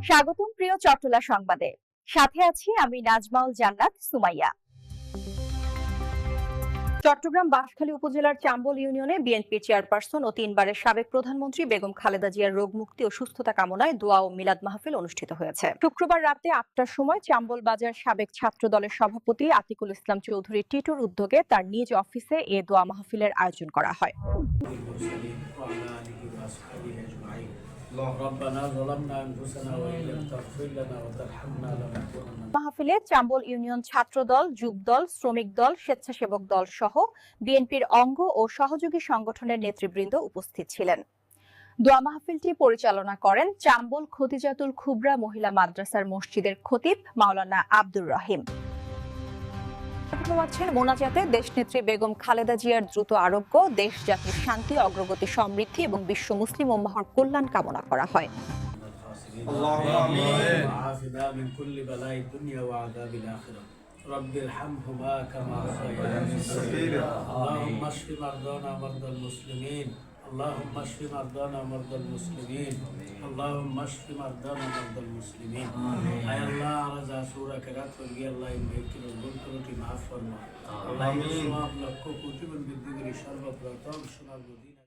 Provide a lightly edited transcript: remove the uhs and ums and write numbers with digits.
স্বাগতম প্রিয় চট্টলা সংবাদে। সাথে আছি আমি নাজমাউল জান্নাত সুমাইয়া। চট্টগ্রাম বাঁশখালী উপজেলার চাম্বল ইউনিয়নে বিএনপি চেয়ারপারসন ও 3 বারের সাবেক প্রধানমন্ত্রী বেগম খালেদা জিয়ার রোগ মুক্তি ও সুস্থতা কামনায় দোয়া ও মিলাদ মাহফিল অনুষ্ঠিত হয়েছে। শুক্রবার রাতে 8টার সময় চাম্বল বাজার সাবেক ছাত্র দলের সভাপতি আতিকুল ইসলাম চৌধুরী টিটুর উদ্যোগে তার নিজ অফিসে এ দোয়া মাহফিলের আয়োজন করা হয়। মাহফিলে চাম্বল ইউনিয়ন ছাত্র দল, যুব দল, শ্রমিক দল, স্বেচ্ছাসেবক দল সহ বিএনপির অঙ্গ ও সহযোগী সংগঠনের নেতৃবৃন্দ উপস্থিত ছিলেন। দোয়া মাহফিলটি পরিচালনা করেন চাম্বল খতিজাতুল খুবরা মহিলা মাদ্রাসার মসজিদের খতিব মাওলানা আব্দুর রহিম। মোনাজাতে দেশনেত্রী বেগম খালেদা জিয়ার দ্রুত আরোগ্য, দেশ জাতির শান্তি, অগ্রগতি, সমৃদ্ধি এবং বিশ্ব মুসলিম উম্মাহর কল্যাণ কামনা করা হয়। رب ارحمهما كما ربياني صغيرا اللهم اشف مرضانا ومرضى المسلمين اللهم اشف مرضانا ومرضى المسلمين اللهم اشف مرضانا ومرضى المسلمين اي الله رضا سورة كرات فرقي الله يمكن الظلم كرتي معاف فرما اللهم سواب لكو كتب بالدين شرب براتام شنال